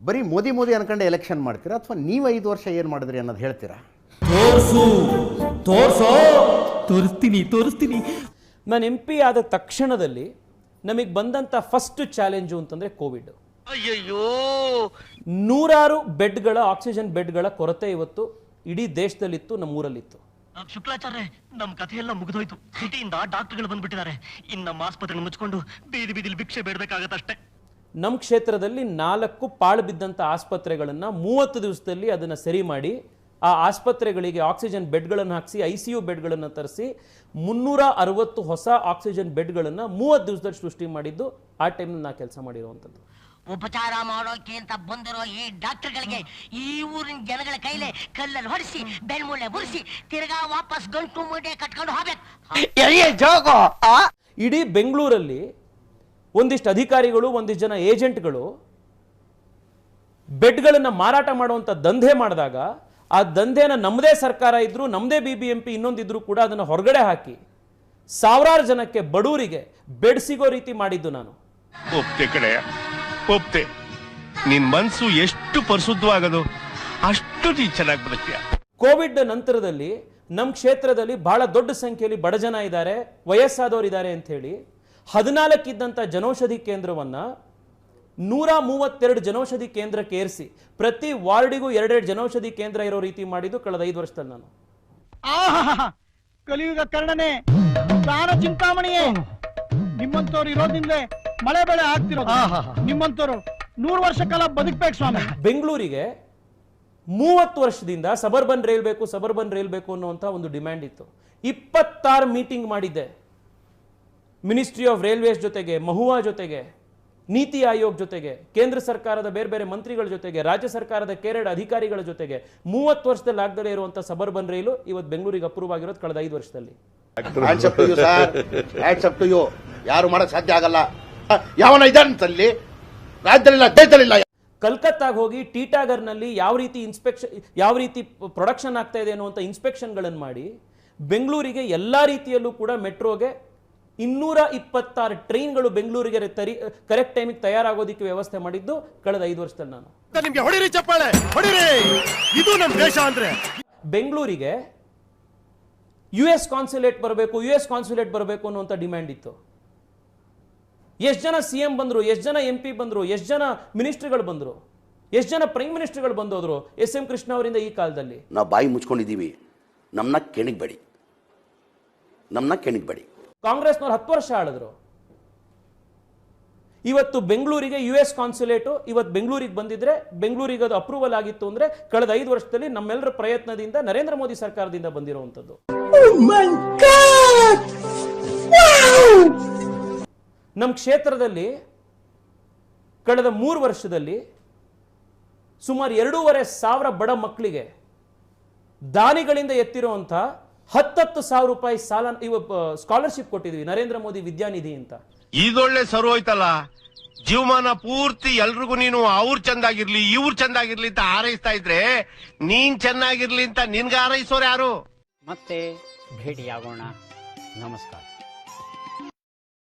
ಬರೀ ಮೋದಿ ಮೋದಿ ಅನ್ಕೊಂಡೆ ಎಲೆಕ್ಷನ್ ಮಾಡ್ತೀರಾ ಅಥವಾ ನೀವು 5 ವರ್ಷ ಏನು ಮಾಡಿದ್ರಿ ಅನ್ನೋದು ಹೇಳ್ತೀರಾ? ತೋರಿಸ್ತೀನಿ. ನಾನು MP ಆದ ತಕ್ಷಣದಲ್ಲಿ ನಮಗೆ ಬಂದಂಥ ಫಸ್ಟ್ ಚಾಲೆಂಜು ಅಂತಂದರೆ ಕೋವಿಡ್. ಅಯ್ಯಯ್ಯೋ, 100 ಬೆಡ್ಗಳ ಆಕ್ಸಿಜನ್ ಬೆಡ್ಗಳ ಕೊರತೆ ಇವತ್ತು ಇಡೀ ದೇಶದಲ್ಲಿತ್ತು, ನಮ್ಮೂರಲ್ಲಿತ್ತು. ಶುಕ್ಲಾಚಾರ್ಯ, ನಮ್ಮ ಕಥೆ ಎಲ್ಲ ಮುಗಿದೋಯ್ತು. ಸಿಟಿಯಿಂದ ಡಾಕ್ಟರ್ಗಳು ಬಂದ್ಬಿಟ್ಟಿದ್ದಾರೆ. ಇನ್ನು ನಮ್ಮ ಆಸ್ಪತ್ರೆ ಮುಚ್ಕೊಂಡು ಬೀದಿ ಬೀದಿಲಿ ಭಿಕ್ಷೆ ಬೇಡಬೇಕಾಗತ್ತಷ್ಟೇ. ನಮ್ಮ ಕ್ಷೇತ್ರದಲ್ಲಿ 4 ಪಾಳು ಬಿದ್ದಂಥ ಆಸ್ಪತ್ರೆಗಳನ್ನು 30 ದಿವಸದಲ್ಲಿ ಅದನ್ನು ಸರಿ ಮಾಡಿ ಆ ಆಸ್ಪತ್ರೆಗಳಿಗೆ ಆಕ್ಸಿಜನ್ ಬೆಡ್ಗಳನ್ನು ಹಾಕಿಸಿ ICU ಬೆಡ್ಗಳನ್ನು ತರಿಸಿ 360 ಹೊಸ ಆಕ್ಸಿಜನ್ ಬೆಡ್ಗಳನ್ನು 30 ದಿವಸದಲ್ಲಿ ಸೃಷ್ಟಿ ಮಾಡಿದ್ದು ಆ ಟೈಮ್ನಲ್ಲಿ ನಾ ಕೆಲಸ ಮಾಡಿರುವಂಥದ್ದು. ಉಪಚಾರ ಮಾಡೋಕೆ ಅಂತ ಬಂದಿರೋ ಈ ಡಾಕ್ಟರ್ಗಳಿಗೆ ಈ ಊರಿನ ಜನಗಳ ಕೈಲೇ ಕಲ್ಲಲ್ಲಿ ಹೊಡಿಸಿ ಬೆಳ್ಮೂಳೆ ಮುರಿಸಿ ತಿರ್ಗಾ ವಾಪಸ್ ಗಂಟು ಮೂಟೆ ಕಟ್ಕೊಂಡು ಹೋಗ್ಬೇಕು. ಇಡೀ ಬೆಂಗಳೂರಲ್ಲಿ ಒಂದಿಷ್ಟು ಅಧಿಕಾರಿಗಳು, ಒಂದಿಷ್ಟು ಜನ ಏಜೆಂಟ್ಗಳು ಬೆಡ್ಗಳನ್ನು ಮಾರಾಟ ಮಾಡುವಂಥ ದಂಧೆ ಮಾಡಿದಾಗ ಆ ದಂಧೆನ ನಮ್ಮದೇ ಸರ್ಕಾರ ಇದ್ರು, ನಮ್ಮದೇ BBMP ಇನ್ನೊಂದಿದ್ರು ಕೂಡ ಅದನ್ನು ಹೊರಗಡೆ ಹಾಕಿ ಸಾವಿರಾರು ಜನಕ್ಕೆ ಬಡವರಿಗೆ ಬೆಡ್ ಸಿಗೋ ರೀತಿ ಮಾಡಿದ್ದು ನಾನು. ಒಪ್ತೆ. ನಿನ್ ಮನ್ಸು ಎಷ್ಟು ಪರಿಶುದ್ಧವಾಗದು ಅಷ್ಟು ನೀ ಚೆನ್ನಾಗಿ ಬದುಕ್ತೀಯ. ಕೋವಿಡ್ ನಂತರದಲ್ಲಿ ನಮ್ಮ ಕ್ಷೇತ್ರದಲ್ಲಿ ಬಹಳ ದೊಡ್ಡ ಸಂಖ್ಯೆಯಲ್ಲಿ ಬಡ ಜನ ಇದ್ದಾರೆ, ವಯಸ್ಸಾದವರು ಇದ್ದಾರೆ ಅಂತ ಹೇಳಿ 14 ಇದ್ದಂಥ ಜನೌಷಧಿ ಕೇಂದ್ರವನ್ನ 132 ಜನೌಷಧಿ ಕೇಂದ್ರಕ್ಕೆ ಏರಿಸಿ ಪ್ರತಿ ವಾರ್ಡಿಗೂ 2 ಜನೌಷಧಿ ಕೇಂದ್ರ ಇರೋ ರೀತಿ ಮಾಡಿದ್ದು ಕಳೆದ 5 ವರ್ಷದಲ್ಲಿ ನಾನು. ಕಲಿಯುಗ ಕರ್ಣನೆ, ಪ್ರಾಣ ಚಿಂತಾಮಣಿಯೇ, ನಿಮ್ಮಂತವ್ರು ಇರೋದ್ರಿಂದಲೇ ಮಳೆ ಬೆಳೆ ಆಗ್ತಿರೋದು. ನಿಮ್ಮಂತವ್ರು 100 ವರ್ಷ ಕಾಲ ಬದುಕ್ಬೇಕು ಸ್ವಾಮಿ. ಬೆಂಗಳೂರಿಗೆ 30 ವರ್ಷದಿಂದ ಸಬರ್ಬನ್ ರೈಲ್ ಬೇಕು ಅನ್ನುವಂಥ ಒಂದು ಡಿಮ್ಯಾಂಡ್ ಇತ್ತು. 26 ಮೀಟಿಂಗ್ ಮಾಡಿದ್ದೆ ಮಿನಿಸ್ಟ್ರಿ ಆಫ್ ರೈಲ್ವೇಸ್ ಜೊತೆಗೆ, ಮಹುವಾ ಜೊತೆಗೆ, ನೀತಿ ಆಯೋಗ್ ಜೊತೆಗೆ, ಕೇಂದ್ರ ಸರ್ಕಾರದ ಬೇರೆ ಬೇರೆ ಮಂತ್ರಿಗಳ ಜೊತೆಗೆ, ರಾಜ್ಯ ಸರ್ಕಾರದ ಕೇರಳ ಅಧಿಕಾರಿಗಳ ಜೊತೆಗೆ. 30 ವರ್ಷದಲ್ಲಿ ಆಗದಲ್ಲೇ ಇರುವಂಥ ಸಬರ್ಬನ್ ರೈಲು ಇವತ್ತು ಬೆಂಗಳೂರಿಗೆ ಅಪ್ರೂವ್ ಆಗಿರೋದು ಕಳೆದ 5 ವರ್ಷದಲ್ಲಿ. ಯಾರು ಮಾಡಕ್ ಸಾಧ್ಯ ಆಗಲ್ಲ. ಯಾವನ ಇದಂತಲ್ಲಿ ರಾಜ್ಯದಲ್ಲಿಲ್ಲ, ದೇಶದಲ್ಲಿಲ್ಲ. ಕಲ್ಕತ್ತಾಗ ಹೋಗಿ ಟೀಟಾಗರ್ನಲ್ಲಿ ಯಾವ ರೀತಿ ಪ್ರೊಡಕ್ಷನ್ ಆಗ್ತಾ ಇದೆ ಅನ್ನುವಂಥ ಇನ್ಸ್ಪೆಕ್ಷನ್ಗಳನ್ನು ಮಾಡಿ ಬೆಂಗಳೂರಿಗೆ ಎಲ್ಲ ರೀತಿಯಲ್ಲೂ ಕೂಡ ಮೆಟ್ರೋಗೆ 226 ಟ್ರೈನ್ಗಳು ಬೆಂಗಳೂರಿಗೆ ಕರೆಕ್ಟ್ ಟೈಮಿಗೆ ತಯಾರಾಗೋದಕ್ಕೆ ವ್ಯವಸ್ಥೆ ಮಾಡಿದ್ದು ಕಳೆದ 5 ವರ್ಷದಲ್ಲಿ ನಾನು. ನಿಮ್ಗೆ ಹೊಡಿರಿ ಚಪ್ಪಾಳೆ, ಹೊಡಿರಿ. ಇದು ನಮ್ಮ ದೇಶ ಅಂದ್ರೆ. ಬೆಂಗಳೂರಿಗೆ US ಕಾನ್ಸುಲೇಟ್ ಬರಬೇಕು ಅನ್ನುವಂಥ ಡಿಮ್ಯಾಂಡ್ ಇತ್ತು. ಎಷ್ಟು ಜನ CM ಬಂದರು, ಎಷ್ಟು ಜನ MP ಬಂದರು, ಎಷ್ಟು ಜನ ಮಿನಿಸ್ಟ್ರಿಗಳು ಬಂದರು, ಎಷ್ಟು ಜನ ಪ್ರೈಮ್ ಮಿನಿಸ್ಟರ್ಗಳು ಬಂದೋದ್ರು SM ಕೃಷ್ಣ ಅವರಿಂದ ಈ ಕಾಲದಲ್ಲಿ. ನಾವು ಬಾಯಿ ಮುಚ್ಕೊಂಡಿದ್ದೀವಿ, ನಮ್ಮನ್ನ ಕೆಣಿಗ್ಬೇಡಿ. ಕಾಂಗ್ರೆಸ್ನವ್ರು 10 ವರ್ಷ ಆಳಿದ್ರು. ಇವತ್ತು ಬೆಂಗಳೂರಿಗೆ US ಕಾನ್ಸುಲೇಟು ಇವತ್ತು ಬೆಂಗಳೂರಿಗೆ ಬಂದಿದ್ರೆ ಬೆಂಗಳೂರಿಗೆ ಅದು ಅಪ್ರೂವಲ್ ಆಗಿತ್ತು ಅಂದ್ರೆ ಕಳೆದ 5 ವರ್ಷದಲ್ಲಿ ನಮ್ಮೆಲ್ಲರ ಪ್ರಯತ್ನದಿಂದ ನರೇಂದ್ರ ಮೋದಿ ಸರ್ಕಾರದಿಂದ ಬಂದಿರುವಂಥದ್ದು. ನಮ್ಮ ಕ್ಷೇತ್ರದಲ್ಲಿ ಕಳೆದ 3 ವರ್ಷದಲ್ಲಿ ಸುಮಾರು 2,500 ಬಡ ಮಕ್ಕಳಿಗೆ ದಾನಿಗಳಿಂದ ಎತ್ತಿರುವಂಥ 10,000 ರೂಪಾಯಿ ಸಾಲ ಸ್ಕಾಲರ್ಶಿಪ್ ಕೊಟ್ಟಿದ್ವಿ, ನರೇಂದ್ರ ಮೋದಿ ವಿದ್ಯಾನಿಧಿ ಅಂತ. ಇದೊಳ್ಳೆ ಸರು ಹೋಯ್ತಲ್ಲ. ಜೀವಮಾನ ಪೂರ್ತಿ ಎಲ್ರಿಗೂ ನೀನು ಅವ್ರು ಚಂದಾಗಿರ್ಲಿ ಇವ್ರು ಚಂದಾಗಿರ್ಲಿ ಅಂತ ಹಾರೈಸ್ತಾ ಇದ್ರೆ ನೀನ್ ಚೆನ್ನಾಗಿರ್ಲಿ ಅಂತ ನಿನ್ಗೆ ಹಾರೈಸೋರು ಯಾರು? ಮತ್ತೆ ಭೇಟಿಯಾಗೋಣ. ನಮಸ್ಕಾರ.